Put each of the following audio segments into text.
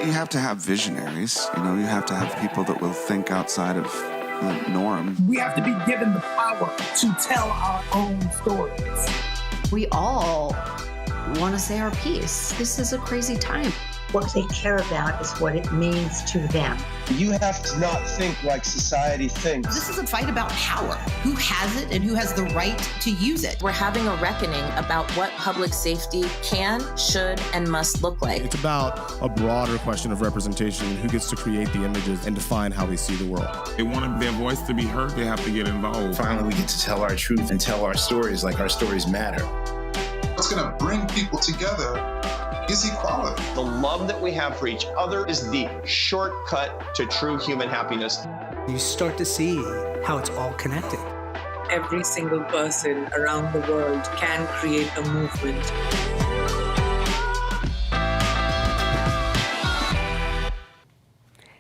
You have to have visionaries, you know, you have to have people that will think outside of the norm. We have to be given the power to tell our own stories. We all want to say our piece. This is a crazy time. What they care about is what it means to them. You have to not think like society thinks. This is a fight about power. Who has it and who has the right to use it? We're having a reckoning about what public safety can, should, and must look like. It's about a broader question of representation and who gets to create the images and define how we see the world. They want their voice to be heard, they have to get involved. Finally, we get to tell our truth and tell our stories like our stories matter. What's going to bring people together is equality. The love that we have for each other is the shortcut to true human happiness. You start to see how it's all connected. Every single person around the world can create a movement.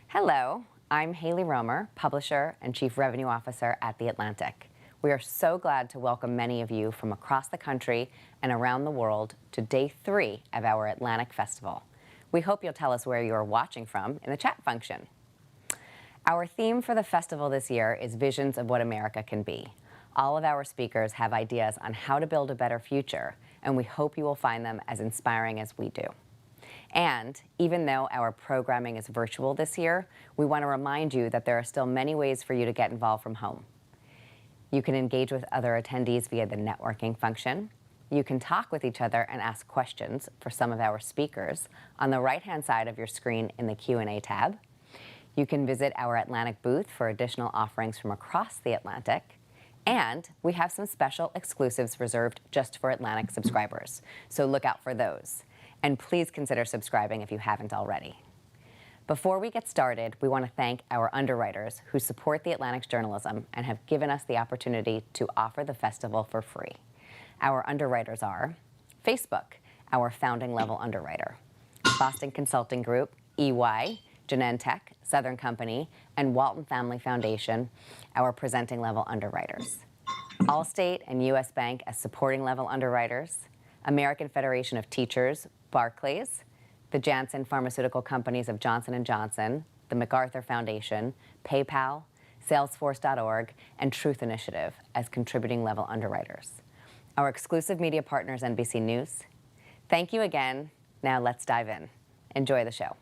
Hello, I'm Hayley Romer, publisher and chief revenue officer at The Atlantic. We are so glad to welcome many of you from across the country and around the world to day 3 of our Atlantic Festival. We hope you'll tell us where you are watching from in the chat function. Our theme for the festival this year is Visions of What America Can Be. All of our speakers have ideas on how to build a better future, and we hope you will find them as inspiring as we do. And even though our programming is virtual this year, we want to remind you that there are still many ways for you to get involved from home. You can engage with other attendees via the networking function. You can talk with each other and ask questions for some of our speakers on the right-hand side of your screen in the Q&A tab. You can visit our Atlantic booth for additional offerings from across the Atlantic. And we have some special exclusives reserved just for Atlantic subscribers, so look out for those. And please consider subscribing if you haven't already. Before we get started, we want to thank our underwriters who support the Atlantic's journalism and have given us the opportunity to offer the festival for free. Our underwriters are Facebook, our founding level underwriter, Boston Consulting Group, EY, Genentech, Southern Company, and Walton Family Foundation, our presenting level underwriters. Allstate and US Bank as supporting level underwriters, American Federation of Teachers, Barclays, the Janssen Pharmaceutical Companies of Johnson & Johnson, the MacArthur Foundation, PayPal, Salesforce.org, and Truth Initiative as contributing level underwriters. Our exclusive media partners, NBC News. Thank you again. Now let's dive in. Enjoy the show.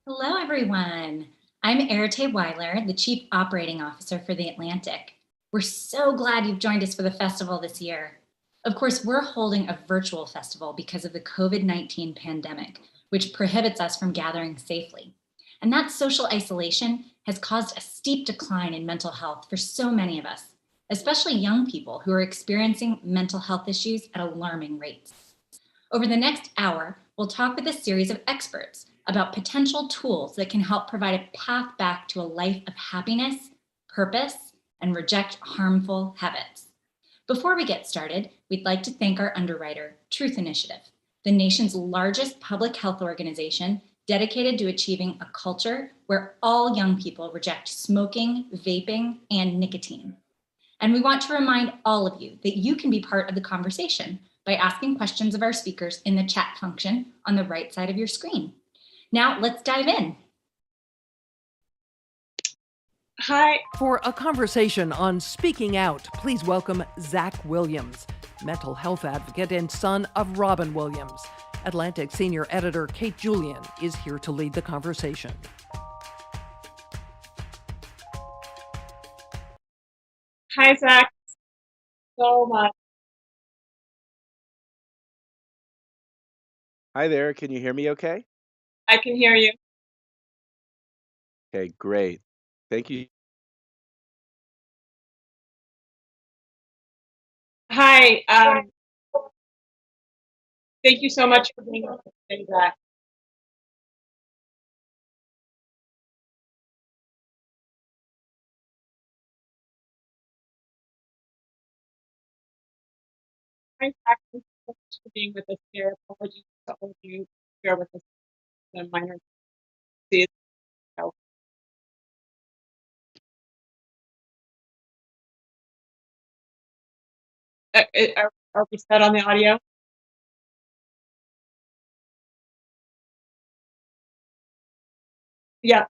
Hello, everyone. I'm Aretae Wyler, the Chief Operating Officer for The Atlantic. We're so glad you've joined us for the festival this year. Of course, we're holding a virtual festival because of the COVID-19 pandemic, which prohibits us from gathering safely. And that social isolation has caused a steep decline in mental health for so many of us, especially young people who are experiencing mental health issues at alarming rates. Over the next hour, we'll talk with a series of experts about potential tools that can help provide a path back to a life of happiness, purpose, and reject harmful habits. Before we get started, we'd like to thank our underwriter, Truth Initiative, the nation's largest public health organization dedicated to achieving a culture where all young people reject smoking, vaping, and nicotine. And we want to remind all of you that you can be part of the conversation by asking questions of our speakers in the chat function on the right side of your screen. Now, let's dive in. Hi. For a conversation on speaking out, please welcome Zach Williams, mental health advocate and son of Robin Williams. Atlantic senior editor Kate Julian is here to lead the conversation. Hi, Zach. So much. Hi there. Can you hear me okay? I can hear you. Okay, great. Thank you. Hi. Thank you so much for being on today, Zach. Hi, Zach. for being with us here. Apologies to all of you. Bear with us. The minor disease. Are we set on the audio? Yeah.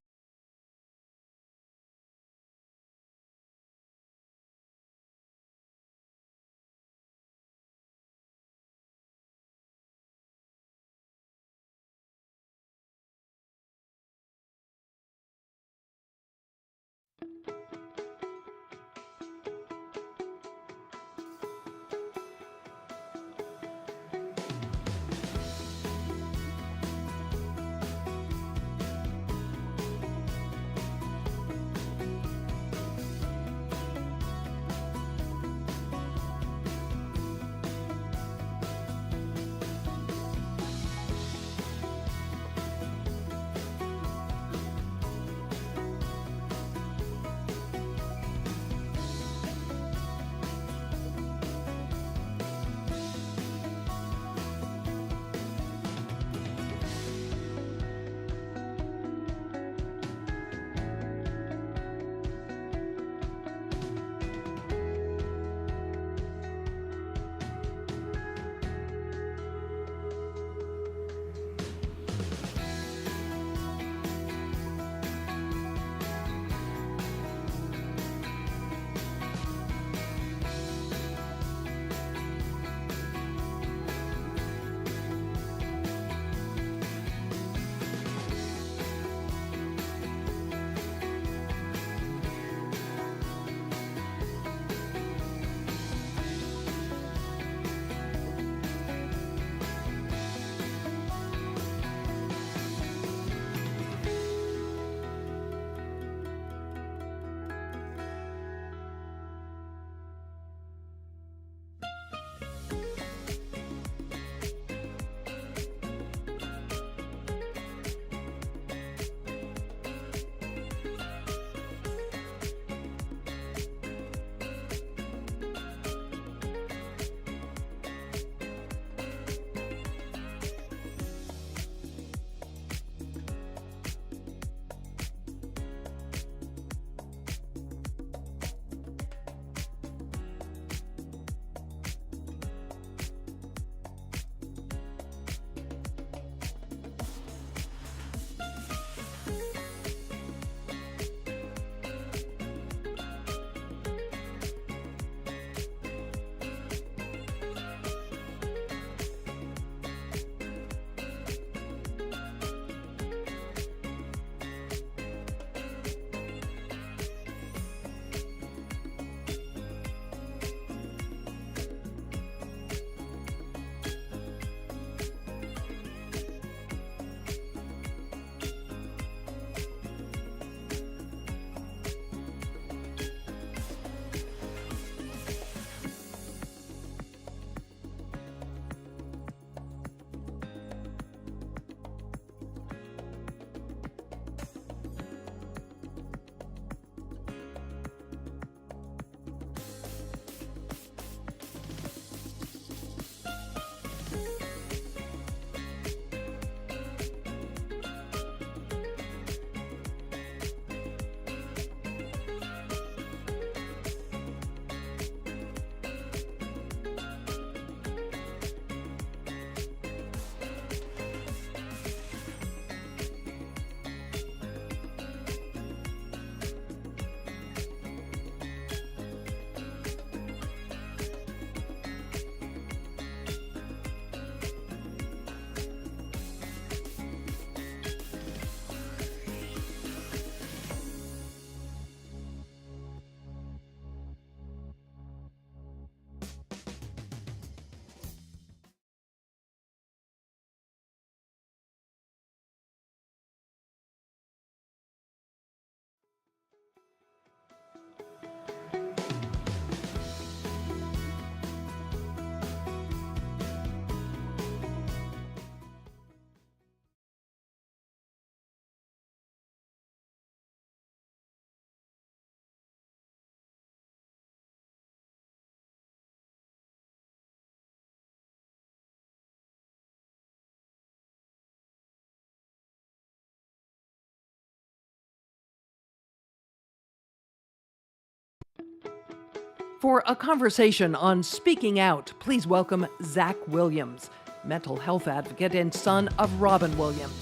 For a conversation on speaking out, please welcome Zach Williams, mental health advocate and son of Robin Williams.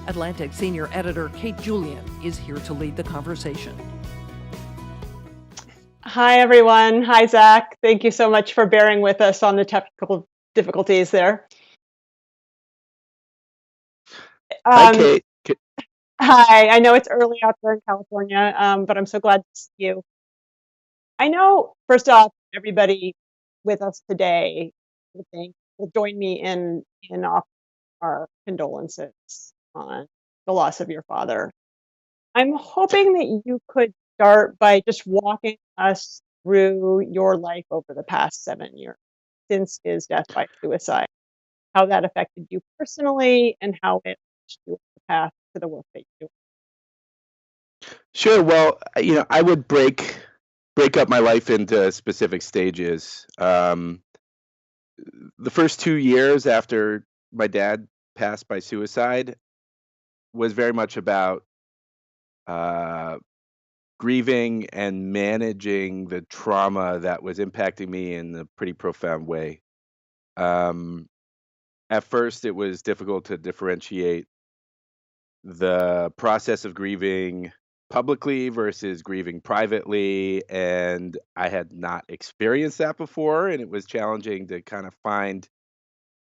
Atlantic senior editor Kate Julian is here to lead the conversation. Hi, everyone. Hi, Zach. Thank you so much for bearing with us on the technical difficulties there. Hi, Kate. Hi. I know it's early out there in California, but I'm so glad to see you. I know, first off, everybody with us today, I think, will join me in offering our condolences on the loss of your father. I'm hoping that you could start by just walking us through your life over the past 7 years since his death by suicide, how that affected you personally and how it pushed you on the path to the work that you do. Sure. Well, I would break up my life into specific stages. The first 2 years after my dad passed by suicide was very much about grieving and managing the trauma that was impacting me in a pretty profound way. At first, it was difficult to differentiate the process of grieving publicly versus grieving privately, and I had not experienced that before, and it was challenging to kind of find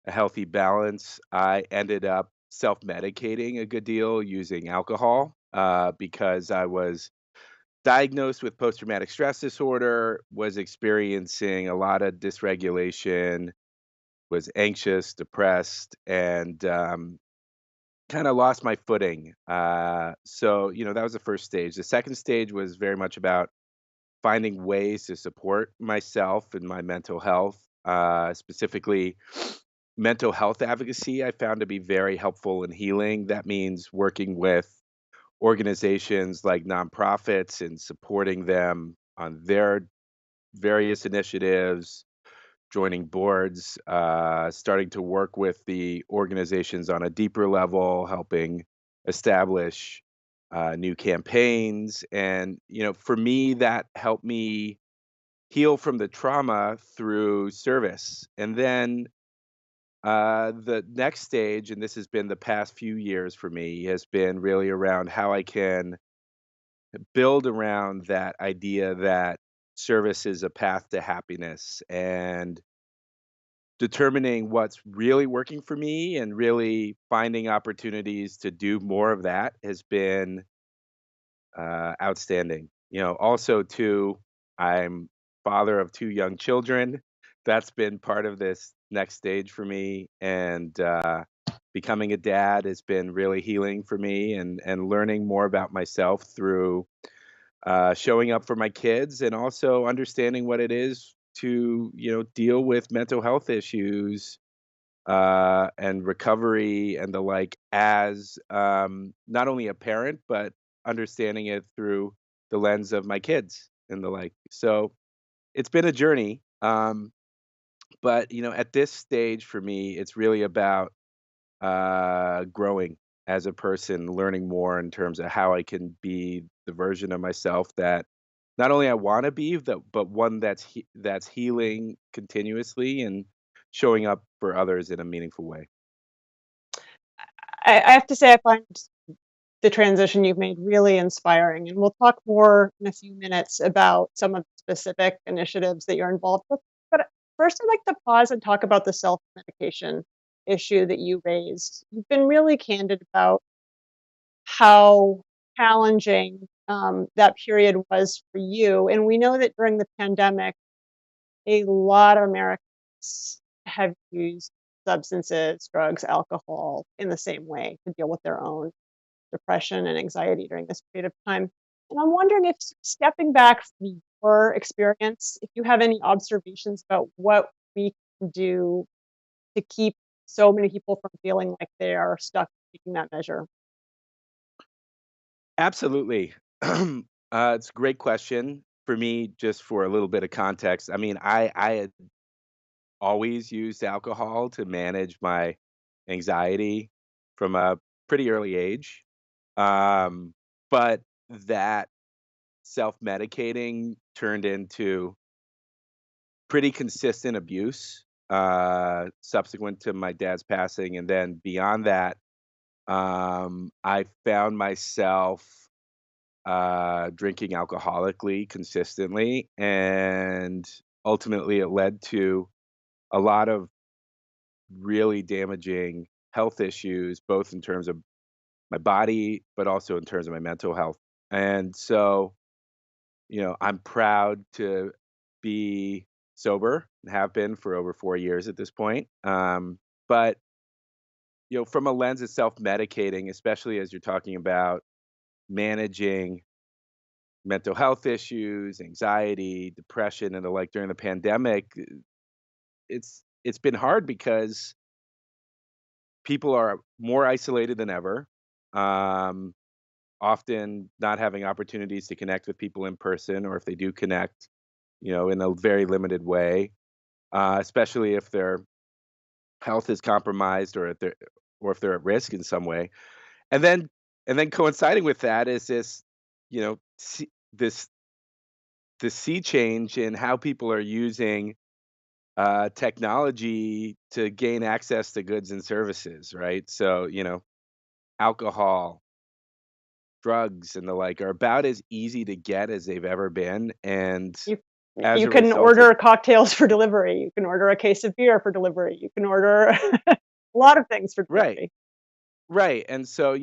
a healthy balance. I ended up self-medicating a good deal using alcohol because I was diagnosed with post-traumatic stress disorder, was experiencing a lot of dysregulation, was anxious, depressed, and kind of lost my footing. So, that was the first stage. The second stage was very much about finding ways to support myself and my mental health, specifically mental health advocacy. I found to be very helpful in healing. That means working with organizations like nonprofits and supporting them on their various initiatives, joining boards, starting to work with the organizations on a deeper level, helping establish new campaigns. And, for me, that helped me heal from the trauma through service. And then the next stage, and this has been the past few years for me, has been really around how I can build around that idea that service is a path to happiness, and determining what's really working for me and really finding opportunities to do more of that has been outstanding. Also too, I'm father of 2 young children. That's been part of this next stage for me, and becoming a dad has been really healing for me, and learning more about myself through showing up for my kids, and also understanding what it is to deal with mental health issues and recovery and the like, as not only a parent but understanding it through the lens of my kids and the like. So it's been a journey, but at this stage for me, it's really about growing as a person, learning more in terms of how I can be the version of myself that not only I want to be, but one that's healing continuously and showing up for others in a meaningful way. I have to say, I find the transition you've made really inspiring, and we'll talk more in a few minutes about some of the specific initiatives that you're involved with. But first, I'd like to pause and talk about the self-medication issue that you raised. You've been really candid about how challenging that period was for you, and we know that during the pandemic, a lot of Americans have used substances, drugs, alcohol in the same way to deal with their own depression and anxiety during this period of time. And I'm wondering if, stepping back from your experience, if you have any observations about what we can do to keep so many people from feeling like they are stuck taking that measure. Absolutely. It's a great question. For me, just for a little bit of context, I mean, I had always used alcohol to manage my anxiety from a pretty early age. But that self-medicating turned into pretty consistent abuse subsequent to my dad's passing. And then beyond that, I found myself drinking alcoholically consistently. And ultimately, it led to a lot of really damaging health issues, both in terms of my body, but also in terms of my mental health. And so, I'm proud to be sober and have been for over 4 years at this point. But, from a lens of self-medicating, especially as you're talking about managing mental health issues, anxiety, depression, and the like during the pandemic, it's been hard because people are more isolated than ever. Often not having opportunities to connect with people in person, or if they do connect, in a very limited way, especially if their health is compromised or if they're at risk in some way. And then coinciding with that is this, this sea change in how people are using technology to gain access to goods and services, right? So, alcohol, drugs, and the like are about as easy to get as they've ever been. And as You a can result order cocktails for delivery. You can order a case of beer for delivery. You can order a lot of things for delivery. Right. And so,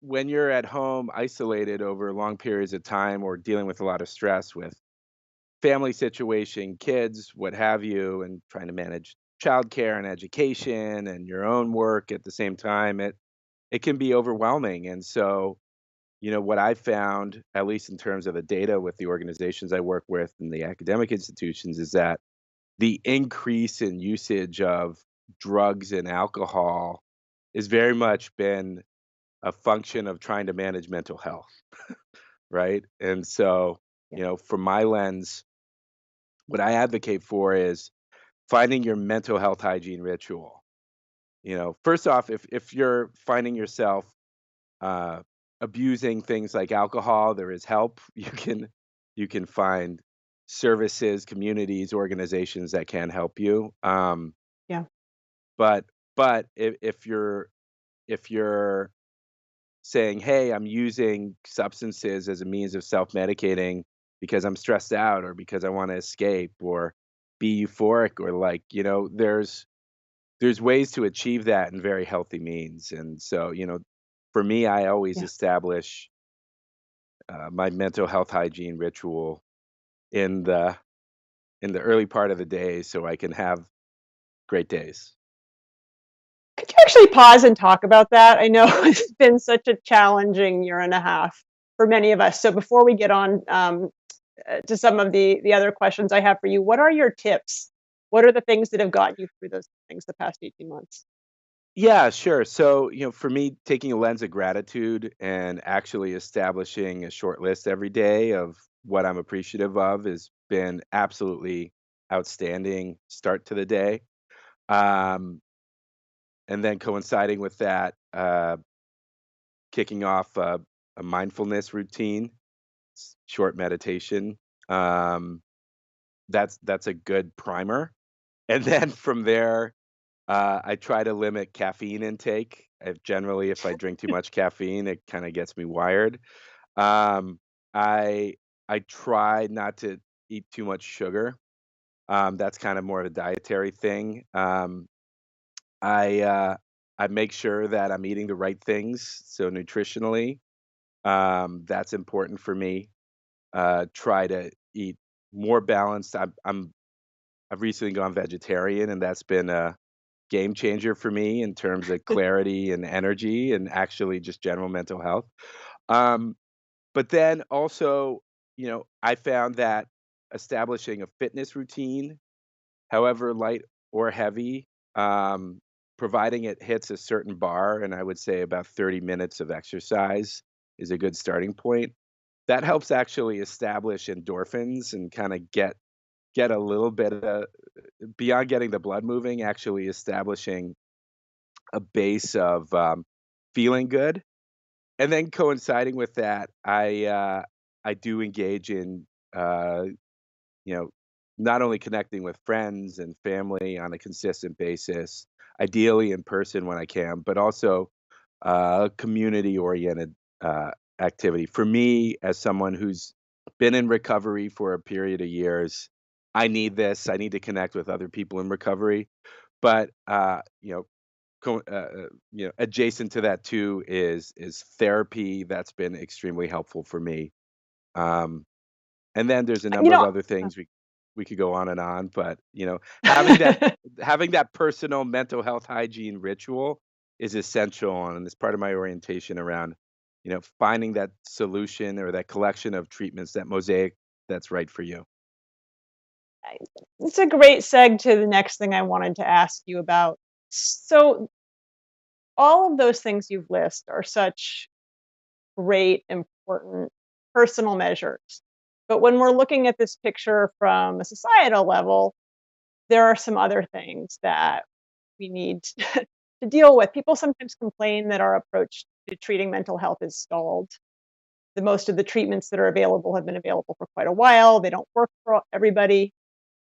when you're at home isolated over long periods of time or dealing with a lot of stress with family situation, kids, what have you, and trying to manage childcare and education and your own work at the same time, it can be overwhelming. And so, what I found, at least in terms of the data with the organizations I work with and the academic institutions, is that the increase in usage of drugs and alcohol has very much been a function of trying to manage mental health, right? And so, from my lens, what I advocate for is finding your mental health hygiene ritual. First off, if you're finding yourself abusing things like alcohol, there is help. You can find services, communities, organizations that can help you. Yeah. But if you're saying, "Hey, I'm using substances as a means of self-medicating because I'm stressed out or because I want to escape or be euphoric," or like, there's ways to achieve that in very healthy means. And so, for me, I always establish my mental health hygiene ritual in the early part of the day so I can have great days. Could you actually pause and talk about that? I know it's been such a challenging year and a half for many of us. So before we get on to some of the other questions I have for you, what are your tips? What are the things that have gotten you through those things the past 18 months? Yeah, sure. So, for me, taking a lens of gratitude and actually establishing a short list every day of what I'm appreciative of has been absolutely outstanding start to the day. Um, and then coinciding with that, kicking off a mindfulness routine, short meditation. That's a good primer. And then from there, I try to limit caffeine intake. If I drink too much caffeine, it kind of gets me wired. Um, I I try not to eat too much sugar. That's kind of more of a dietary thing. I make sure that I'm eating the right things, so nutritionally, that's important for me. Try to eat more balanced. I've recently gone vegetarian, and that's been a game changer for me in terms of clarity and energy and actually just general mental health. Um, but then also, I found that establishing a fitness routine, however light or heavy, um, providing it hits a certain bar, and I would say about 30 minutes of exercise is a good starting point. That helps actually establish endorphins and kind of get a little bit of beyond getting the blood moving, actually establishing a base of feeling good. And then coinciding with that, I do engage in uh, you know not only connecting with friends and family on a consistent basis, ideally in person when I can, but also community-oriented activity. For me, as someone who's been in recovery for a period of years, I need this. I need to connect with other people in recovery. But adjacent to that too is therapy. That's been extremely helpful for me. Um, and then there's a You number of know, other things we could go on, but having that personal mental health hygiene ritual is essential, and it's part of my orientation around, finding that solution or that collection of treatments, that mosaic that's right for you. it's a great seg to the next thing I wanted to ask you about. So all of those things you've listed are such great, important personal measures. But when we're looking at this picture from a societal level, there are some other things that we need to deal with. People sometimes complain that our approach to treating mental health is stalled. Most of the treatments that are available have been available for quite a while. They don't work for everybody.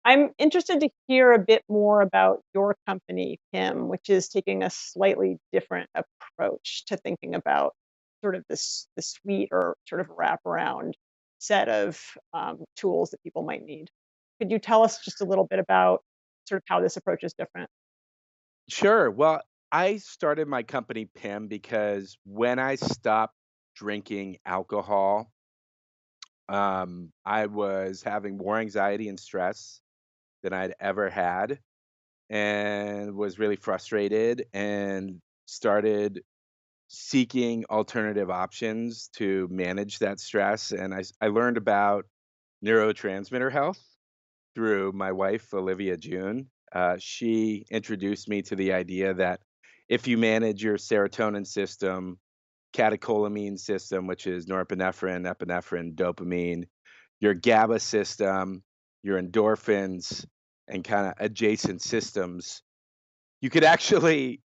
I'm interested to hear a bit more about your company, PIM, which is taking a slightly different approach to thinking about sort of this suite or sort of wraparound set of tools that people might need. Could you tell us just a little bit about sort of how this approach is different? Sure. Well, I started my company PIM because when I stopped drinking alcohol, I was having more anxiety and stress than I'd ever had, and was really frustrated and started seeking alternative options to manage that stress. And I learned about neurotransmitter health through my wife, Olivia June. She introduced me to the idea that if you manage your serotonin system, catecholamine system, which is norepinephrine, epinephrine, dopamine, your GABA system, your endorphins, and kind of adjacent systems, you can actually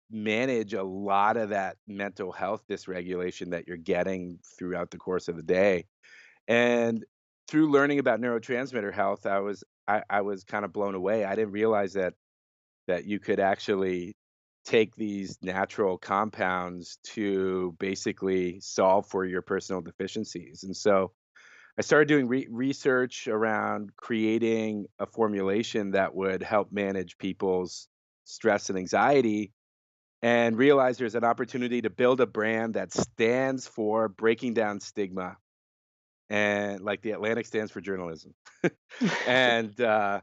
manage a lot of that mental health dysregulation that you're getting throughout the course of the day. And through learning about neurotransmitter health, I was kind of blown away. I didn't realize that you could actually take these natural compounds to basically solve for your personal deficiencies. And so I started doing research around creating a formulation that would help manage people's stress and anxiety, and realized there's an opportunity to build a brand that stands for breaking down stigma, and like the Atlantic stands for journalism. and uh,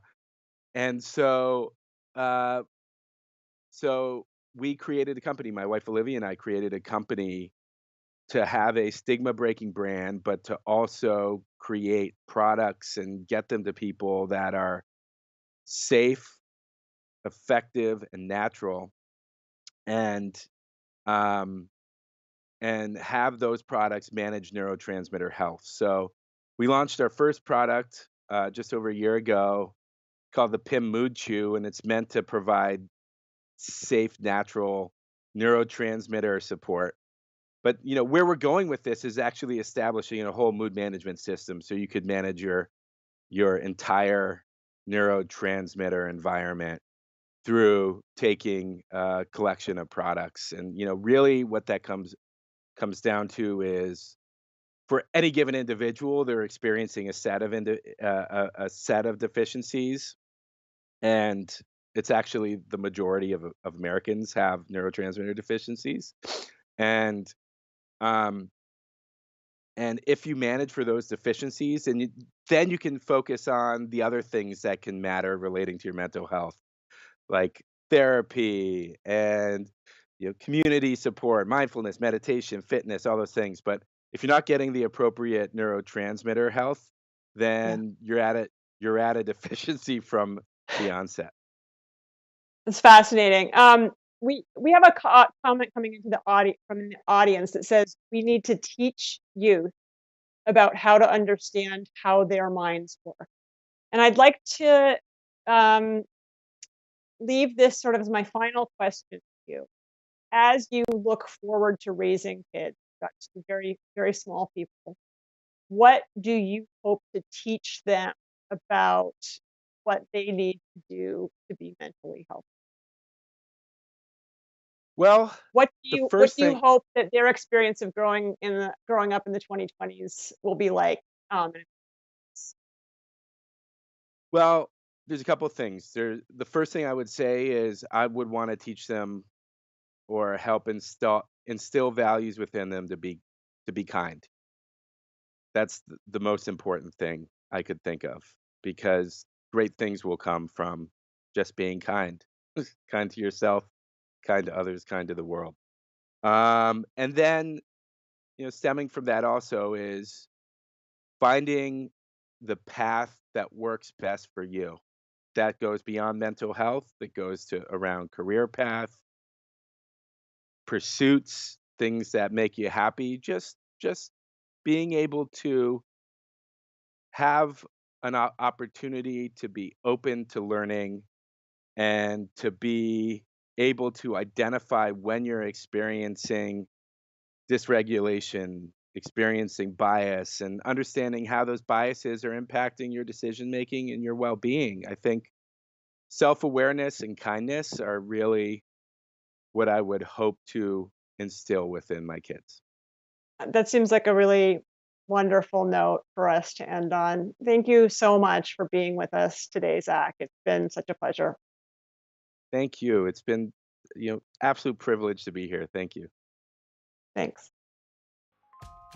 and so uh, so we created a company. My wife Olivia and I created a company to have a stigma breaking brand, but to also create products and get them to people that are safe, effective, and natural, and um, and have those products manage neurotransmitter health. So we launched our first product just over a year ago, called the PIM Mood Chew, and it's meant to provide safe, natural neurotransmitter support. But where we're going with this is actually establishing a whole mood management system, so you could manage your entire neurotransmitter environment through taking a collection of products. And really, what that comes down to is, for any given individual, they're experiencing a set of deficiencies, and it's actually the majority of Americans have neurotransmitter deficiencies, and um, and if you manage for those deficiencies, then you can focus on the other things that can matter relating to your mental health, like therapy and community support, mindfulness, meditation, fitness, all those things. But if you're not getting the appropriate neurotransmitter health, Yeah, then you're at a deficiency from the onset. it's fascinating. We have a comment coming into the from the audience that says we need to teach youth about how to understand how their minds work. And I'd like to um, leave this sort of as my final question to you. As you look forward to raising kids, got two very, very small people, what do you hope to teach them about what they need to do to be mentally healthy? Well, what the do first you thing, hope that their experience of growing up in the 2020s will be like? well, there's a couple of things. The first thing I would say is I would want to teach them or help instill values within them to be kind. That's the most important thing I could think of, because great things will come from just being kind. Kind to yourself, kind to others, kind to the world. And then, stemming from that also is finding the path that works best for you. That goes beyond mental health, that goes to around career path, pursuits, things that make you happy, just being able to have an opportunity to be open to learning and to be able to identify when you're experiencing dysregulation, experiencing bias, and understanding how those biases are impacting your decision making and your well-being. I think self-awareness and kindness are really what I would hope to instill within my kids. That seems like a really wonderful note for us to end on. Thank you so much for being with us today, Zach. It's been such a pleasure. Thank you. It's been, absolute privilege to be here. Thank you. Thanks.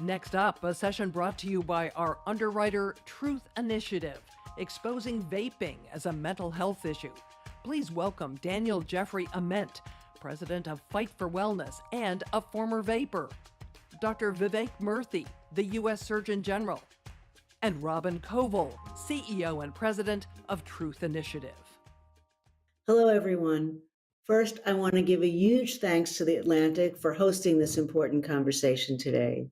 Next up, a session brought to you by our underwriter Truth Initiative, exposing vaping as a mental health issue. Please welcome Daniel Jeffrey Ament, president of Fight for Wellness and a former vapor, Dr. Vivek Murthy, the U.S. Surgeon General, and Robin Koval, CEO and president of Truth Initiative. Hello, everyone. First, I want to give a huge thanks to The Atlantic for hosting this important conversation today.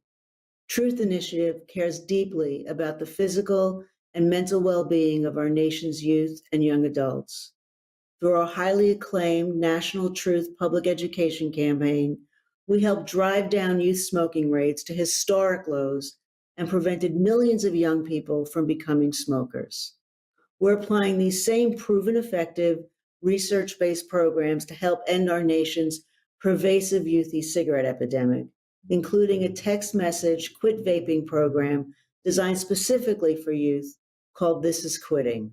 Truth Initiative cares deeply about the physical and mental well-being of our nation's youth and young adults. Through our highly acclaimed National Truth Public Education campaign, we helped drive down youth smoking rates to historic lows and prevented millions of young people from becoming smokers. We're applying these same proven effective, research-based programs to help end our nation's pervasive youth e-cigarette epidemic, including a text message quit vaping program designed specifically for youth called This Is Quitting.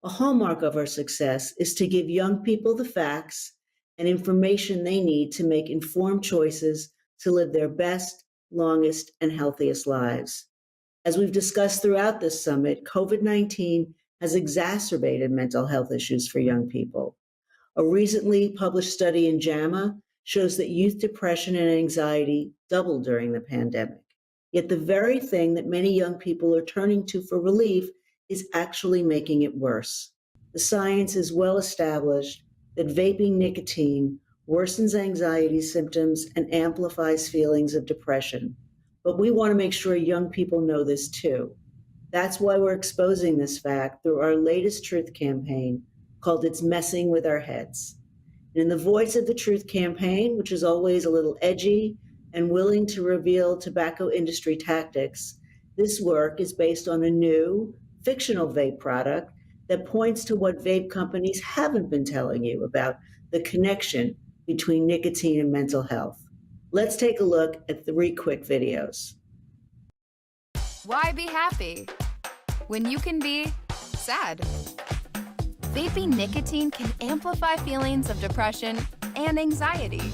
A hallmark of our success is to give young people the facts and information they need to make informed choices to live their best, longest, and healthiest lives. As we've discussed throughout this summit, COVID-19 has exacerbated mental health issues for young people. A recently published study in JAMA shows that youth depression and anxiety doubled during the pandemic. Yet the very thing that many young people are turning to for relief is actually making it worse. The science is well established that vaping nicotine worsens anxiety symptoms and amplifies feelings of depression. But we want to make sure young people know this too. That's why we're exposing this fact through our latest Truth campaign called It's Messing With Our Heads. And in the voice of the Truth campaign, which is always a little edgy and willing to reveal tobacco industry tactics, this work is based on a new, fictional vape product that points to what vape companies haven't been telling you about the connection between nicotine and mental health. Let's take a look at 3 quick videos. Why be happy when you can be sad? Vaping nicotine can amplify feelings of depression and anxiety.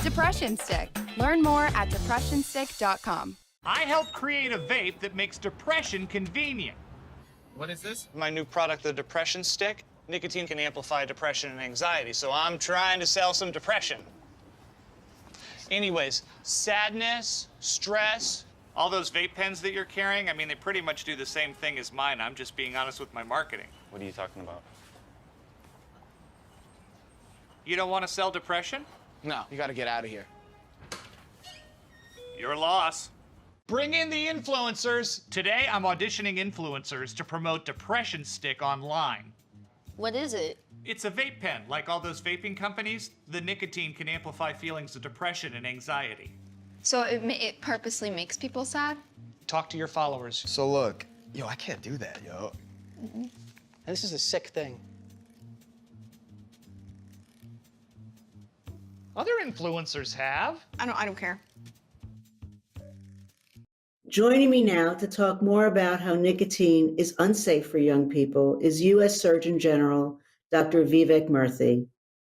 Depression Stick. Learn more at depressionstick.com. I helped create a vape that makes depression convenient. What is this? My new product, the Depression Stick. Nicotine can amplify depression and anxiety, so I'm trying to sell some depression. Anyways, sadness, stress. All those vape pens that you're carrying, I mean, they pretty much do the same thing as mine. I'm just being honest with my marketing. What are you talking about? You don't want to sell depression? No, you gotta get out of here. Your loss. Bring in the influencers. Today, I'm auditioning influencers to promote Depression Stick online. What is it? It's a vape pen. Like all those vaping companies, the nicotine can amplify feelings of depression and anxiety. So it purposely makes people sad? Talk to your followers. So look, Yo, I can't do that, yo. And this is a sick thing. Other influencers have. I don't care. Joining me now to talk more about how nicotine is unsafe for young people is U.S. Surgeon General Dr. Vivek Murthy.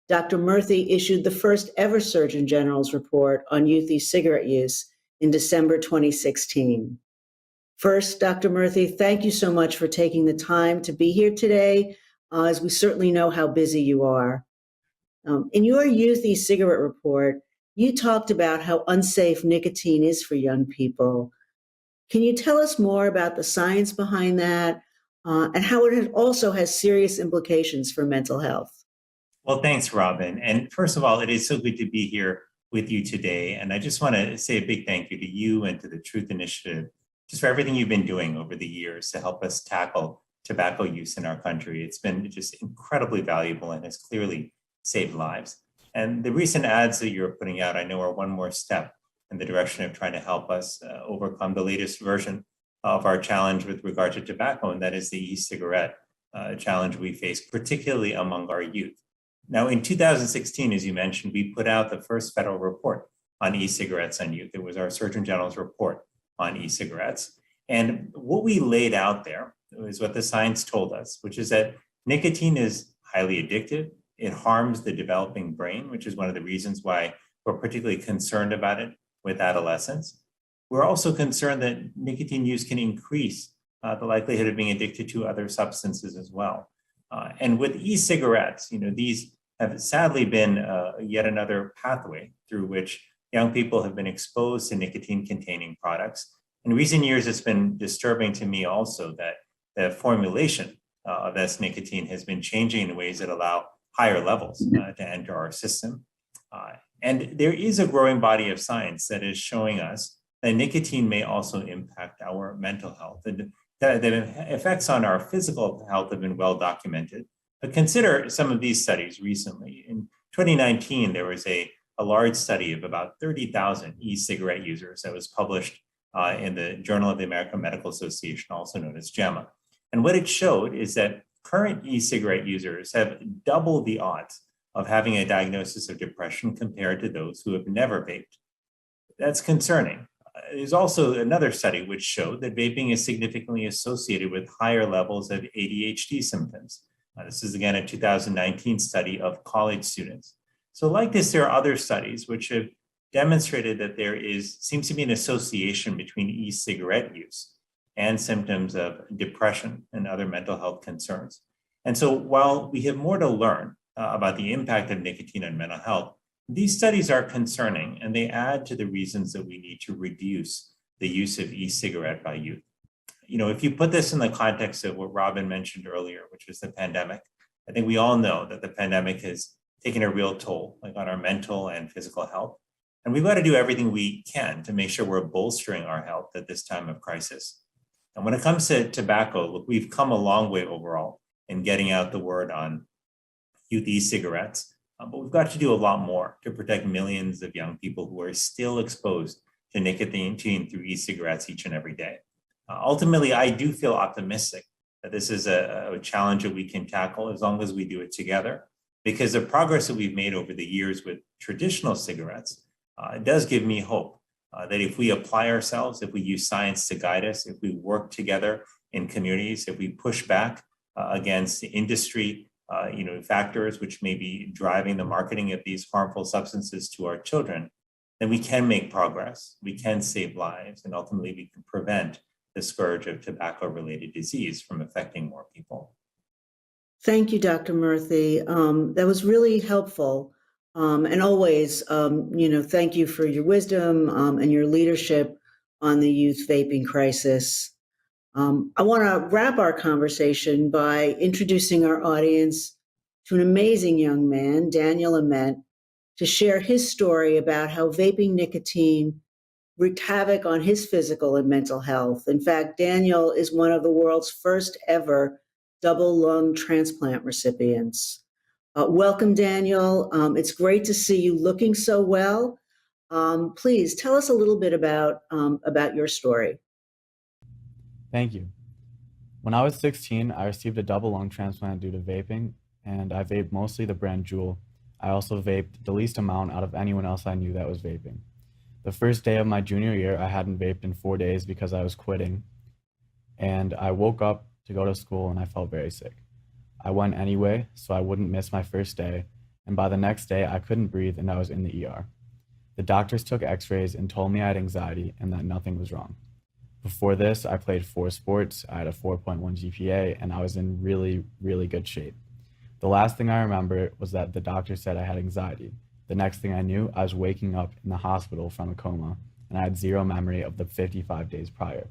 Dr. Murthy issued the first ever Surgeon General's report on youth e-cigarette use in December 2016. First, Dr. Murthy, thank you so much for taking the time to be here today, as we certainly know how busy you are. In your youth e-cigarette report, you talked about how unsafe nicotine is for young people. Can you tell us more about the science behind that and how it also has serious implications for mental health? Well, thanks, Robin. And first of all, it is so good to be here with you today. And I just want to say a big thank you to you and to the Truth Initiative, just for everything you've been doing over the years to help us tackle tobacco use in our country. It's been just incredibly valuable and has clearly saved lives. And the recent ads that you're putting out, I know, are one more step in the direction of trying to help us overcome the latest version of our challenge with regard to tobacco, and that is the e-cigarette challenge we face, particularly among our youth. Now, in 2016, as you mentioned, we put out the first federal report on e-cigarettes on youth. It was our Surgeon General's report on e-cigarettes. And what we laid out there was what the science told us, which is that nicotine is highly addictive. It harms the developing brain, which is one of the reasons why we're particularly concerned about it with adolescents. We're also concerned that nicotine use can increase the likelihood of being addicted to other substances as well. And with e-cigarettes, these have sadly been yet another pathway through which young people have been exposed to nicotine-containing products. In recent years, it's been disturbing to me also that the formulation of this nicotine has been changing in ways that allow higher levels to enter our system. And there is a growing body of science that is showing us that nicotine may also impact our mental health. And the effects on our physical health have been well documented. But consider some of these studies recently. In 2019, there was a large study of about 30,000 e-cigarette users that was published in the Journal of the American Medical Association, also known as JAMA. And what it showed is that current e-cigarette users have double the odds of having a diagnosis of depression compared to those who have never vaped. That's concerning. There's also another study which showed that vaping is significantly associated with higher levels of ADHD symptoms. This is, again, a 2019 study of college students. So like this, there are other studies which have demonstrated that there seems to be an association between e-cigarette use and symptoms of depression and other mental health concerns. And so while we have more to learn about the impact of nicotine on mental health, these studies are concerning, and they add to the reasons that we need to reduce the use of e-cigarette by youth. If you put this in the context of what Robin mentioned earlier, which was the pandemic, I think we all know that the pandemic has taken a real toll, like on our mental and physical health. And we've got to do everything we can to make sure we're bolstering our health at this time of crisis. And when it comes to tobacco, look, we've come a long way overall in getting out the word on youth e-cigarettes, but we've got to do a lot more to protect millions of young people who are still exposed to nicotine through e-cigarettes each and every day. Ultimately, I do feel optimistic that this is a challenge that we can tackle as long as we do it together, because the progress that we've made over the years with traditional cigarettes does give me hope that if we apply ourselves, if we use science to guide us, if we work together in communities, if we push back against the industry factors which may be driving the marketing of these harmful substances to our children, then we can make progress, we can save lives, and ultimately we can prevent the scourge of tobacco-related disease from affecting more people. Thank you, Dr. Murthy. That was really helpful. And always, thank you for your wisdom and your leadership on the youth vaping crisis. I want to wrap our conversation by introducing our audience to an amazing young man, Daniel Ament, to share his story about how vaping nicotine wreaked havoc on his physical and mental health. In fact, Daniel is one of the world's first ever double lung transplant recipients. Welcome, Daniel. It's great to see you looking so well. Please tell us a little bit about your story. Thank you. When I was 16, I received a double lung transplant due to vaping, and I vaped mostly the brand Juul. I also vaped the least amount out of anyone else I knew that was vaping. The first day of my junior year, I hadn't vaped in 4 days because I was quitting, and I woke up to go to school and I felt very sick. I went anyway, so I wouldn't miss my first day, and by the next day, I couldn't breathe and I was in the ER. The doctors took x-rays and told me I had anxiety and that nothing was wrong. Before this, I played 4 sports, I had a 4.1 GPA, and I was in really, really good shape. The last thing I remember was that the doctor said I had anxiety. The next thing I knew, I was waking up in the hospital from a coma, and I had zero memory of the 55 days prior.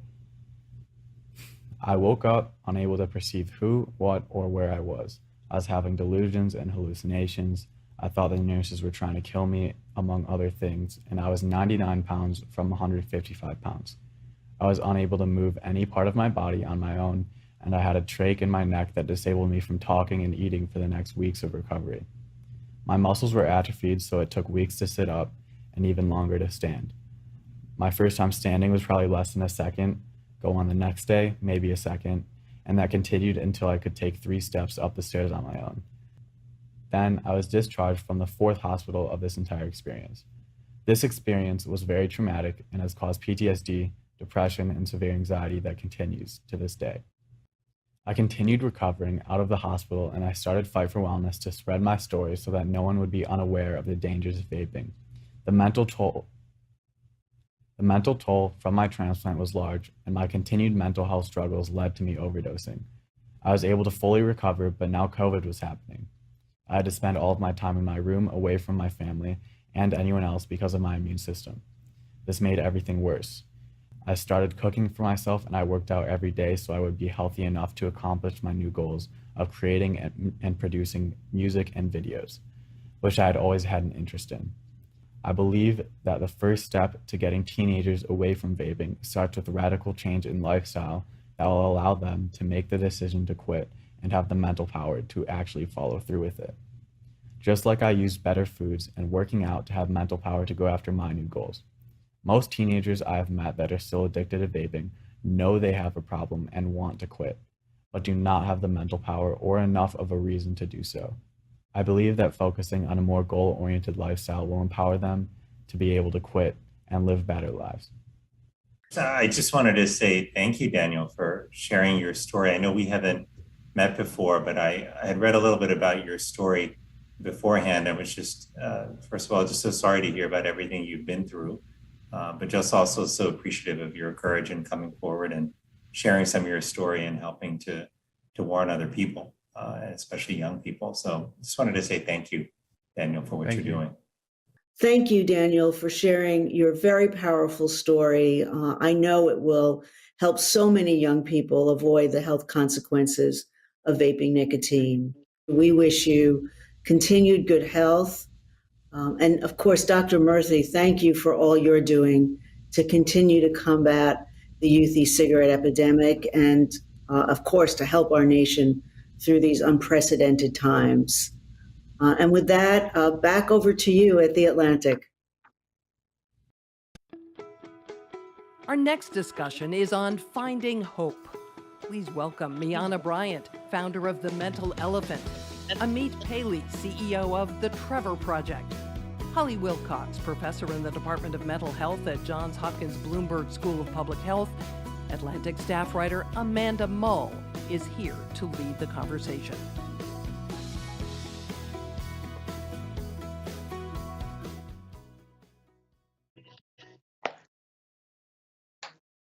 I woke up unable to perceive who, what, or where I was. I was having delusions and hallucinations. I thought the nurses were trying to kill me, among other things, and I was 99 pounds from 155 pounds. I was unable to move any part of my body on my own, and I had a trach in my neck that disabled me from talking and eating for the next weeks of recovery. My muscles were atrophied, so it took weeks to sit up and even longer to stand. My first time standing was probably less than a second, go on the next day, maybe a second, and that continued until I could take 3 steps up the stairs on my own. Then I was discharged from the 4th hospital of this entire experience. This experience was very traumatic and has caused PTSD, depression, and severe anxiety that continues to this day. I continued recovering out of the hospital, and I started Fight for Wellness to spread my story so that no one would be unaware of the dangers of vaping. The mental toll from my transplant was large, and my continued mental health struggles led to me overdosing. I was able to fully recover, but now COVID was happening. I had to spend all of my time in my room away from my family and anyone else because of my immune system. This made everything worse. I started cooking for myself, and I worked out every day so I would be healthy enough to accomplish my new goals of creating and producing music and videos, which I had always had an interest in. I believe that the first step to getting teenagers away from vaping starts with radical change in lifestyle that will allow them to make the decision to quit and have the mental power to actually follow through with it. Just like I used better foods and working out to have mental power to go after my new goals. Most teenagers I have met that are still addicted to vaping know they have a problem and want to quit, but do not have the mental power or enough of a reason to do so. I believe that focusing on a more goal-oriented lifestyle will empower them to be able to quit and live better lives. I just wanted to say thank you, Daniel, for sharing your story. I know we haven't met before, but I had read a little bit about your story beforehand. I was just, first of all, just so sorry to hear about everything you've been through. But just also so appreciative of your courage in coming forward and sharing some of your story and helping to warn other people, especially young people. So just wanted to say thank you, Daniel, for what you're doing. Thank you, Daniel, for sharing your very powerful story. I know it will help so many young people avoid the health consequences of vaping nicotine. We wish you continued good health. And of course, Dr. Murthy, thank you for all you're doing to continue to combat the youth e-cigarette epidemic and, of course, to help our nation through these unprecedented times. And with that, back over to you at The Atlantic. Our next discussion is on finding hope. Please welcome Miana Bryant, founder of The Mental Elephant, Amit Paley, CEO of The Trevor Project, Hayley Wilcox, professor in the Department of Mental Health at Johns Hopkins Bloomberg School of Public Health, Atlantic staff writer Amanda Mull is here to lead the conversation.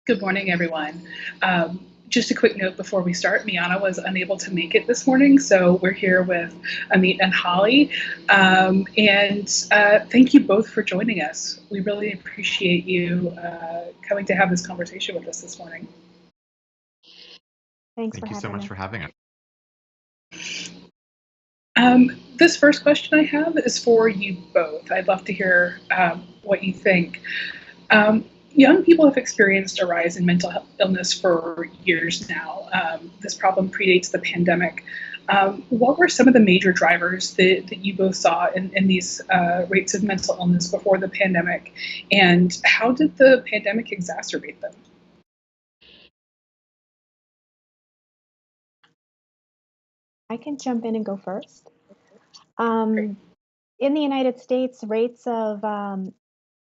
Good morning, everyone. Just a quick note before we start, Miana was unable to make it this morning, so we're here with Amit and Hayley. Thank you both for joining us. We really appreciate you coming to have this conversation with us this morning. Thank you so much for having us. This first question I have is for you both. I'd love to hear what you think. Young people have experienced a rise in mental illness for years now. This problem predates the pandemic. What were some of the major drivers that you both saw in these rates of mental illness before the pandemic, and how did the pandemic exacerbate them? I can jump in and go first. In the United States, rates of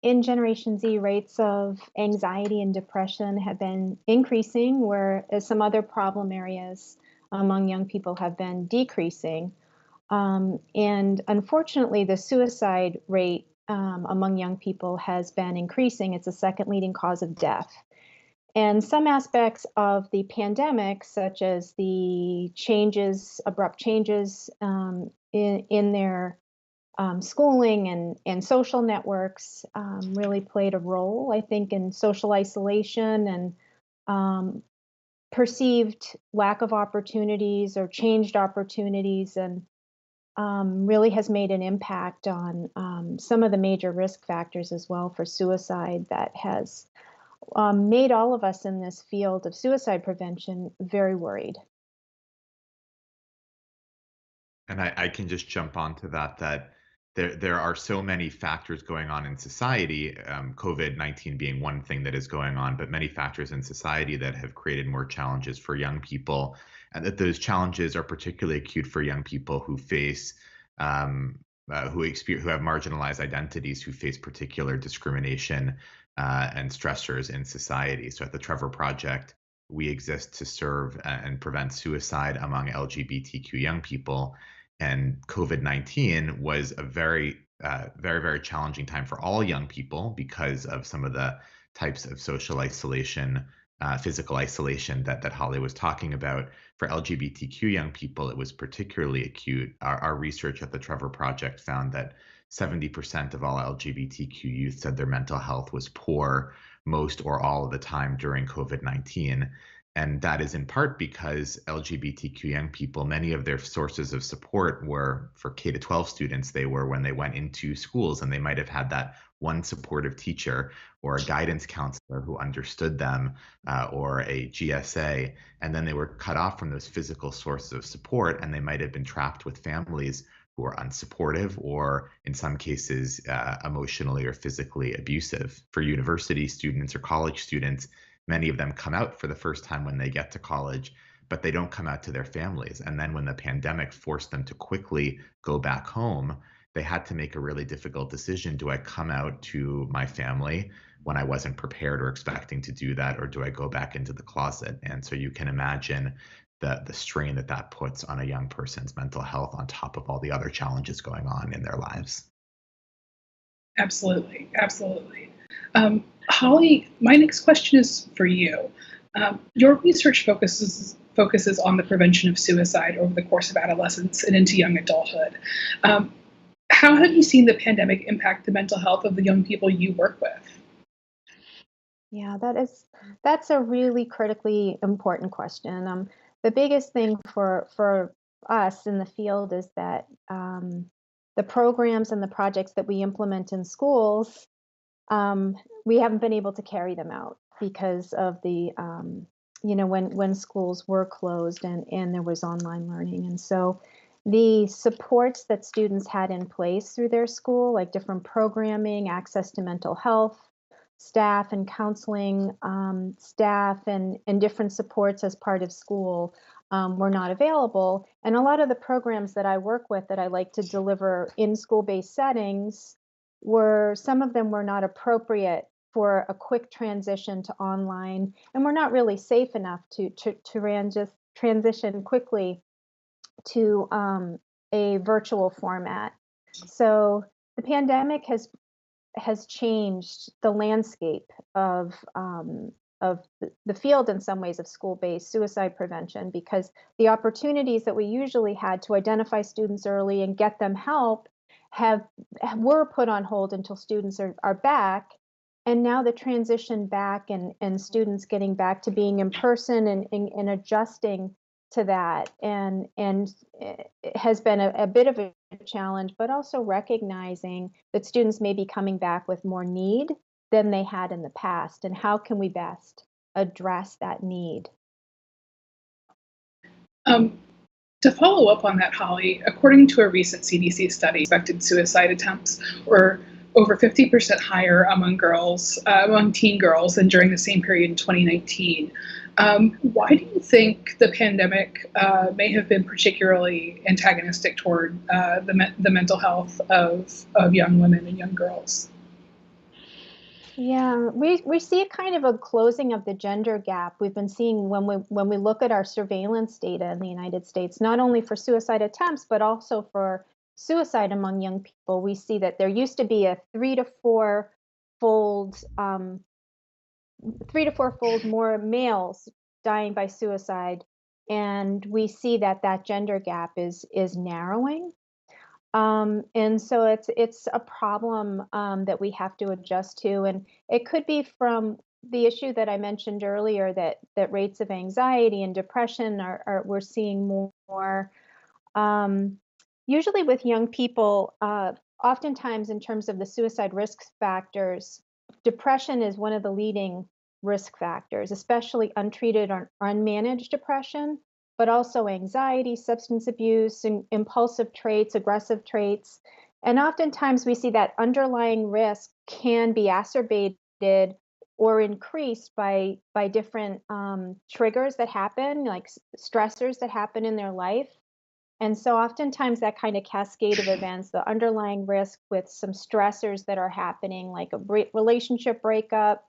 in Generation Z, rates of anxiety and depression have been increasing, whereas some other problem areas among young people have been decreasing. And unfortunately, the suicide rate among young people has been increasing. It's the second leading cause of death. And some aspects of the pandemic, such as the abrupt changes in their schooling and social networks, really played a role, I think, in social isolation and perceived lack of opportunities or changed opportunities, and really has made an impact on some of the major risk factors as well for suicide that has made all of us in this field of suicide prevention very worried. And I can just jump onto that there are so many factors going on in society, COVID-19 being one thing that is going on, but many factors in society that have created more challenges for young people, and that those challenges are particularly acute for young people who face who have marginalized identities, who face particular discrimination and stressors in society. So at the Trevor Project, we exist to serve and prevent suicide among LGBTQ young people. And COVID-19 was a very, very challenging time for all young people because of some of the types of social isolation, physical isolation that Holly was talking about. For LGBTQ young people, it was particularly acute. Our research at the Trevor Project found that 70% of all LGBTQ youth said their mental health was poor most or all of the time during COVID-19. And that is in part because LGBTQ young people, many of their sources of support were, for K-12 students, they were when they went into schools, and they might have had that one supportive teacher or a guidance counselor who understood them, or a GSA, and then they were cut off from those physical sources of support, and they might have been trapped with families who are unsupportive or, in some cases, emotionally or physically abusive. For university students or college students, many of them come out for the first time when they get to college, but they don't come out to their families. And then when the pandemic forced them to quickly go back home, they had to make a really difficult decision. Do I come out to my family when I wasn't prepared or expecting to do that, or do I go back into the closet? And so you can imagine the strain that puts on a young person's mental health on top of all the other challenges going on in their lives. Absolutely. Holly, my next question is for you. Your research focuses on the prevention of suicide over the course of adolescence and into young adulthood. How have you seen the pandemic impact the mental health of the young people you work with? Yeah, that's a really critically important question. The biggest thing for us in the field is that the programs and the projects that we implement in schools, we haven't been able to carry them out because of the, when schools were closed and there was online learning. And so the supports that students had in place through their school, like different programming, access to mental health, staff and counseling staff and different supports as part of school were not available. And a lot of the programs that I work with that I like to deliver in school-based settings some of them were not appropriate for a quick transition to online, and were not really safe enough to transition quickly to a virtual format. So the pandemic has changed the landscape of the field in some ways of school-based suicide prevention, because the opportunities that we usually had to identify students early and get them help were put on hold until students are back. And now the transition back and students getting back to being in person and adjusting to that and it has been a bit of a challenge, but also recognizing that students may be coming back with more need than they had in the past, and how can we best address that need? To follow up on that, Holly, according to a recent CDC study, suspected suicide attempts were over 50% higher among teen girls than during the same period in 2019. Why do you think the pandemic may have been particularly antagonistic toward the mental health of young women and young girls? Yeah, we see a kind of a closing of the gender gap. We've been seeing when we look at our surveillance data in the United States, not only for suicide attempts, but also for suicide among young people. We see that there used to be a 3 to 4 fold 3 to 4 fold more males dying by suicide, and we see that that gender gap is narrowing. And so it's a problem that we have to adjust to, and it could be from the issue that I mentioned earlier that rates of anxiety and depression are we're seeing more. Usually with young people, oftentimes in terms of the suicide risk factors, depression is one of the leading risk factors, especially untreated or unmanaged depression, but also anxiety, substance abuse, and impulsive traits, aggressive traits. And oftentimes we see that underlying risk can be exacerbated or increased by different triggers that happen, like stressors that happen in their life. And so oftentimes that kind of cascade of events, the underlying risk with some stressors that are happening, like a relationship breakup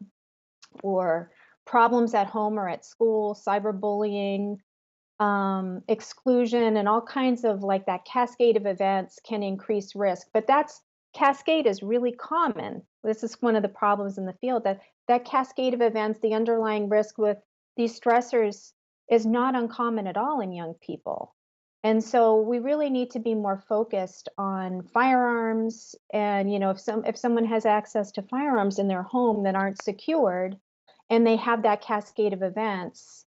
or problems at home or at school, cyberbullying, exclusion, and all kinds of like that cascade of events can increase risk. But that's cascade is really common. This is one of the problems in the field, that cascade of events, the underlying risk with these stressors is not uncommon at all in young people. And so we really need to be more focused on firearms. And if someone has access to firearms in their home that aren't secured, and they have that cascade of events,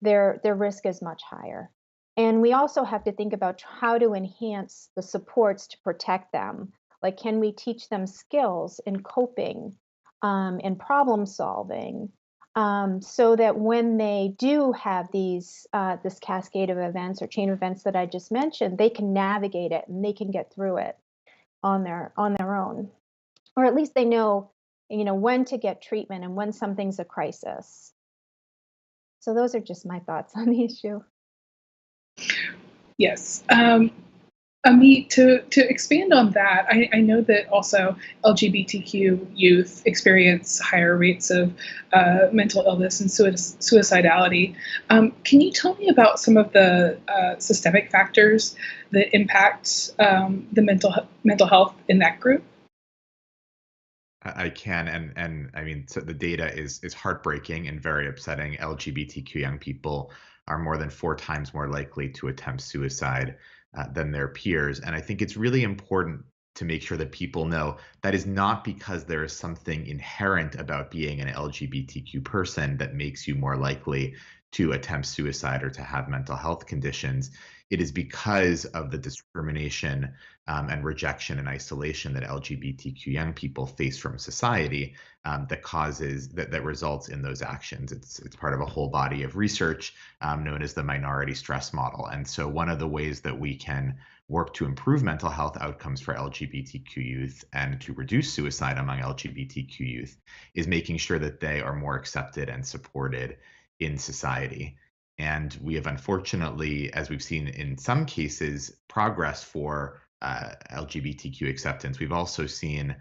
their risk is much higher. And we also have to think about how to enhance the supports to protect them. Like, can we teach them skills in coping and problem solving, so that when they do have these this cascade of events or chain of events that I just mentioned, they can navigate it and they can get through it on their own, or at least they know when to get treatment and when something's a crisis. So those are just my thoughts on the issue. Yes. Amit, to expand on that, I know that also LGBTQ youth experience higher rates of mental illness and suicidality. Can you tell me about some of the systemic factors that impact the mental health in that group? I can, and I mean, so the data is heartbreaking and very upsetting. LGBTQ young people are more than 4 times more likely to attempt suicide than their peers. And I think it's really important to make sure that people know that is not because there is something inherent about being an LGBTQ person that makes you more likely to attempt suicide or to have mental health conditions. It is because of the discrimination and rejection and isolation that LGBTQ young people face from society that results in those actions. It's part of a whole body of research known as the minority stress model. And so one of the ways that we can work to improve mental health outcomes for LGBTQ youth and to reduce suicide among LGBTQ youth is making sure that they are more accepted and supported in society. And we have, unfortunately, as we've seen in some cases, progress for LGBTQ acceptance. We've also seen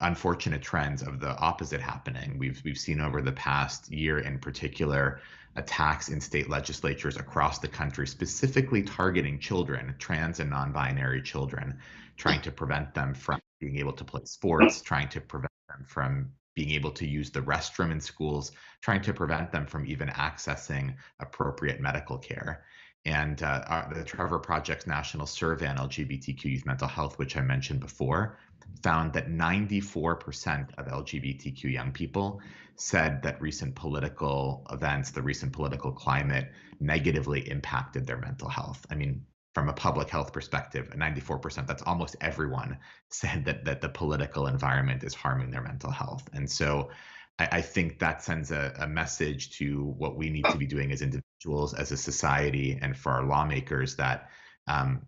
unfortunate trends of the opposite happening. We've seen over the past year in particular attacks in state legislatures across the country, specifically targeting children, trans and non-binary children, trying to prevent them from being able to play sports, trying to prevent them from being able to use the restroom in schools, trying to prevent them from even accessing appropriate medical care. And the Trevor Project's national survey on LGBTQ youth mental health, which I mentioned before, found that 94% of LGBTQ young people said that recent political events, the recent political climate, negatively impacted their mental health. I mean, from a public health perspective, 94%, that's almost everyone, said that the political environment is harming their mental health. And so I think that sends a message to what we need to be doing as individuals, as a society, and for our lawmakers, that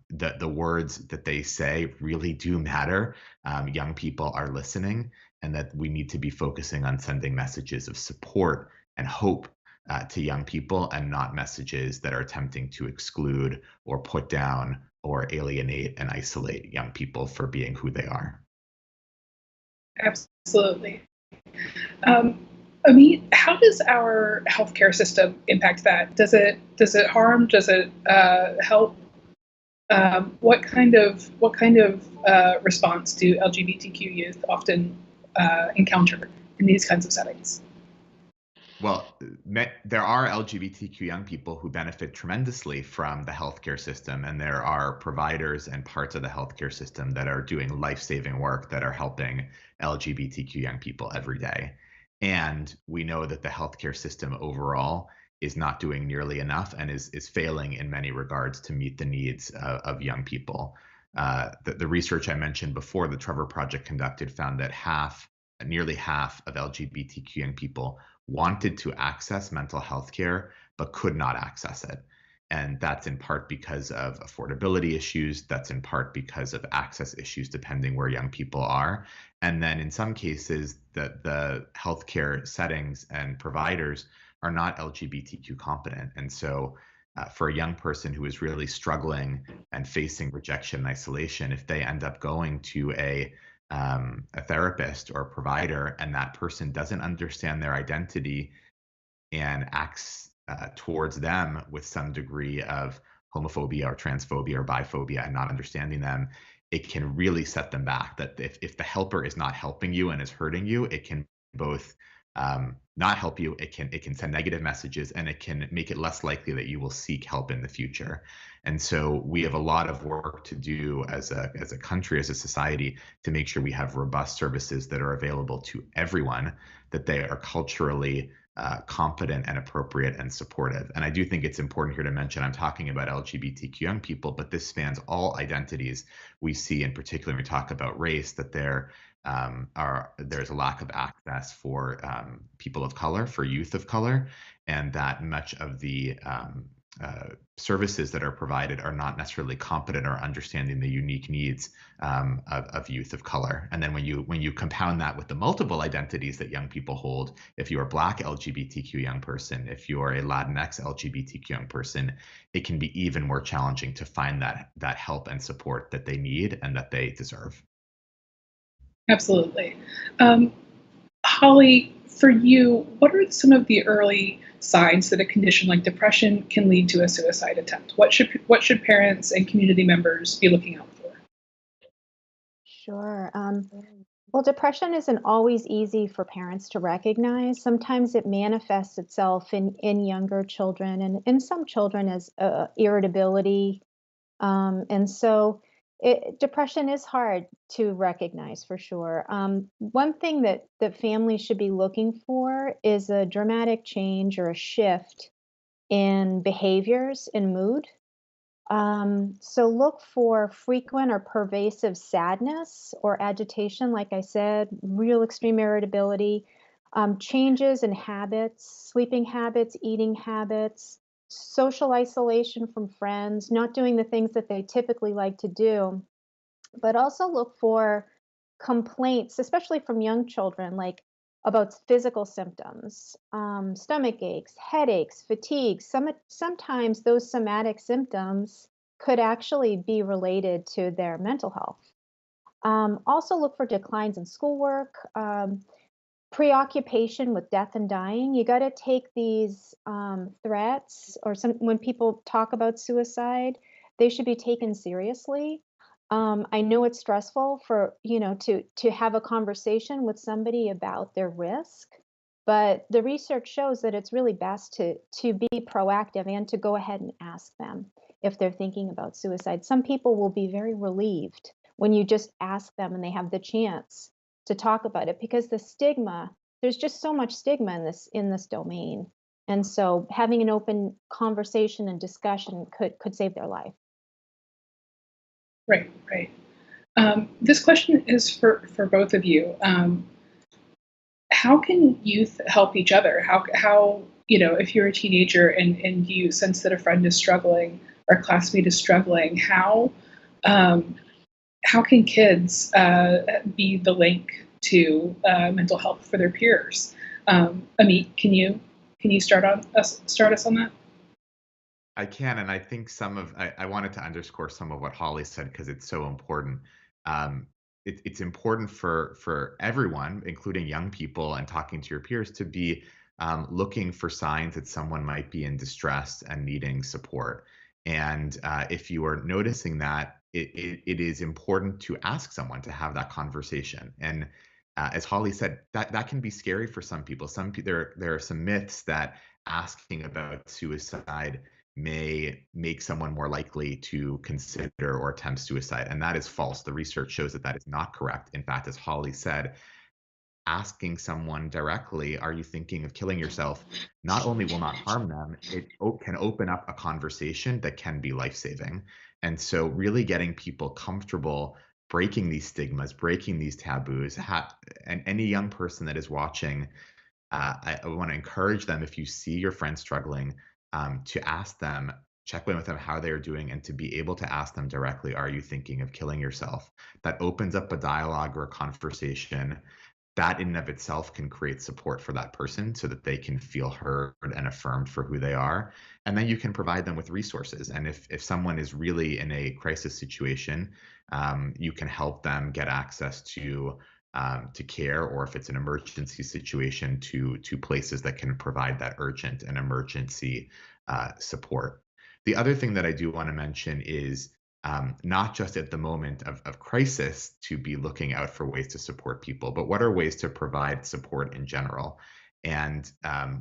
the words that they say really do matter. Young people are listening, and that we need to be focusing on sending messages of support and hope to young people, and not messages that are attempting to exclude or put down or alienate and isolate young people for being who they are. Absolutely. Amit, how does our healthcare system impact that? Does it harm? Does it help? What kind of response do LGBTQ youth often encounter in these kinds of settings? Well, there are LGBTQ young people who benefit tremendously from the healthcare system, and there are providers and parts of the healthcare system that are doing life-saving work that are helping LGBTQ young people every day. And we know that the healthcare system overall is not doing nearly enough and is failing in many regards to meet the needs of young people. The research I mentioned before, the Trevor Project conducted, found that nearly half of LGBTQ young people wanted to access mental health care, but could not access it. And that's in part because of affordability issues. That's in part because of access issues, depending where young people are. And then in some cases, the healthcare settings and providers are not LGBTQ competent. And so for a young person who is really struggling and facing rejection and isolation, if they end up going to a therapist or a provider, and that person doesn't understand their identity and acts towards them with some degree of homophobia or transphobia or biphobia and not understanding them, it can really set them back. That if the helper is not helping you and is hurting you, it can both not help you, it can send negative messages, and it can make it less likely that you will seek help in the future. And so we have a lot of work to do as a country, as a society, to make sure we have robust services that are available to everyone, that they are culturally competent and appropriate and supportive. And I do think it's important here to mention, I'm talking about LGBTQ young people, but this spans all identities. We see, in particular, when we talk about race, that there's a lack of access for people of color, for youth of color, and that much of the services that are provided are not necessarily competent or understanding the unique needs of youth of color. And then when you compound that with the multiple identities that young people hold, if you're a Black LGBTQ young person, if you're a Latinx LGBTQ young person, it can be even more challenging to find that help and support that they need and that they deserve. Absolutely. Holly, for you, what are some of the early signs that a condition like depression can lead to a suicide attempt? What should parents and community members be looking out for? Sure. Well, depression isn't always easy for parents to recognize. Sometimes it manifests itself in younger children, and in some children as irritability. And so depression is hard to recognize for sure. One thing that families should be looking for is a dramatic change or a shift in behaviors and mood. So look for frequent or pervasive sadness or agitation, like I said, real extreme irritability, changes in habits, sleeping habits, eating habits, social isolation from friends, not doing the things that they typically like to do, but also look for complaints, especially from young children, like about physical symptoms, stomach aches, headaches, fatigue. Sometimes those somatic symptoms could actually be related to their mental health. Also look for declines in schoolwork, preoccupation with death and dying. You got to take these threats, or when people talk about suicide, they should be taken seriously. I know it's stressful for to have a conversation with somebody about their risk, but the research shows that it's really best to be proactive and to go ahead and ask them if they're thinking about suicide. Some people will be very relieved when you just ask them and they have the chance to talk about it, because the stigma, there's just so much stigma in this domain. And so having an open conversation and discussion could save their life. Right. This question is for both of you. How can youth help each other? How if you're a teenager and you sense that a friend is struggling or a classmate is struggling, how can kids be the link to mental health for their peers? Amit, can you Can you start us on that? I can, and I think I wanted to underscore some of what Holly said because it's so important. It's important for everyone, including young people, and talking to your peers, to be looking for signs that someone might be in distress and needing support. And if you are noticing that, it is important to ask someone to have that conversation. And as Holly said, that can be scary for some people. There are some myths that asking about suicide may make someone more likely to consider or attempt suicide, and that is false. The research shows that is not correct. In fact, as Holly said, asking someone directly, are you thinking of killing yourself, not only will not harm them, it can open up a conversation that can be life-saving. And so really getting people comfortable breaking these stigmas, breaking these taboos, and any young person that is watching, I want to encourage them, if you see your friend struggling, to ask them, check in with them how they're doing, and to be able to ask them directly, are you thinking of killing yourself? That opens up a dialogue or a conversation that in and of itself can create support for that person so that they can feel heard and affirmed for who they are. And then you can provide them with resources. And if someone is really in a crisis situation, you can help them get access to care, or if it's an emergency situation, to places that can provide that urgent and emergency support. The other thing that I do want to mention is not just at the moment of crisis to be looking out for ways to support people, but what are ways to provide support in general. And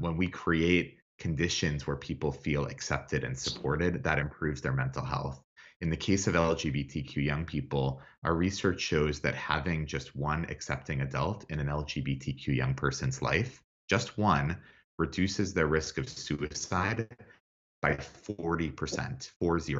when we create conditions where people feel accepted and supported, that improves their mental health. In the case of LGBTQ young people, our research shows that having just one accepting adult in an LGBTQ young person's life, just one, reduces their risk of suicide by 40%, 40.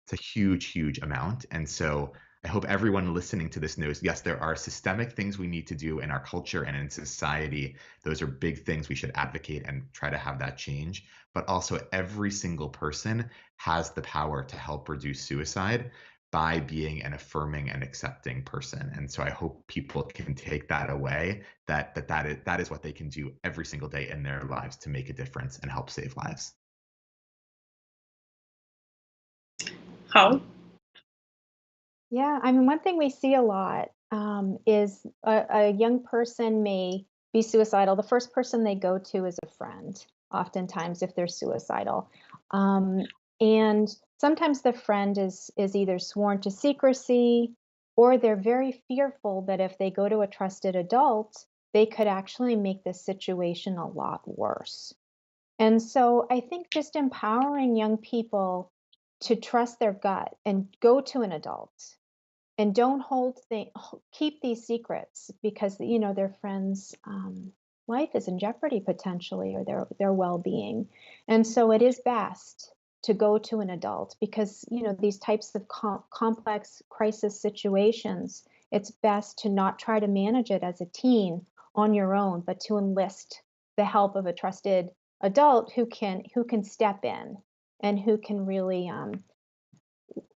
It's a huge, huge amount. And so I hope everyone listening to this knows, yes, there are systemic things we need to do in our culture and in society. Those are big things we should advocate and try to have that change. But also every single person has the power to help reduce suicide by being an affirming and accepting person. And so I hope people can take that away, that is what they can do every single day in their lives to make a difference and help save lives. How? Yeah, I mean, one thing we see a lot is a young person may be suicidal. The first person they go to is a friend, oftentimes, if they're suicidal. And sometimes the friend is either sworn to secrecy, or they're very fearful that if they go to a trusted adult, they could actually make the situation a lot worse. And so I think just empowering young people to trust their gut and go to an adult, and don't keep these secrets, because their friends' life is in jeopardy potentially, or their well-being. And so it is best to go to an adult, because these types of complex crisis situations, it's best to not try to manage it as a teen on your own, but to enlist the help of a trusted adult who can step in and who can really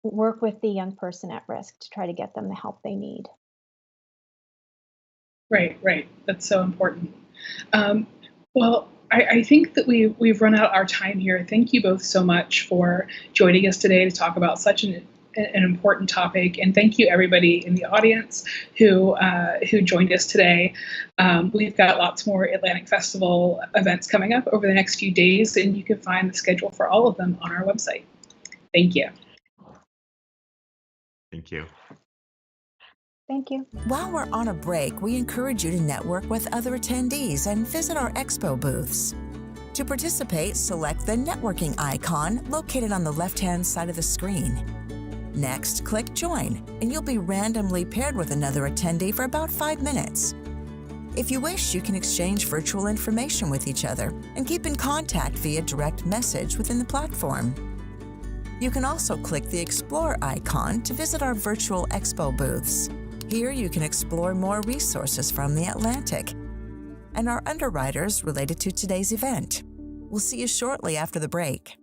work with the young person at risk to try to get them the help they need. Right. That's so important. Well, I think that we've run out our time here. Thank you both so much for joining us today to talk about such an important topic, and thank you everybody in the audience who joined us today. We've got lots more Atlantic Festival events coming up over the next few days, and you can find the schedule for all of them on our website. Thank you. Thank you. Thank you. While we're on a break, we encourage you to network with other attendees and visit our expo booths. To participate, select the networking icon located on the left-hand side of the screen. Next, click Join, and you'll be randomly paired with another attendee for about 5 minutes. If you wish, you can exchange virtual information with each other and keep in contact via direct message within the platform. You can also click the Explore icon to visit our virtual expo booths. Here you can explore more resources from the Atlantic and our underwriters related to today's event. We'll see you shortly after the break.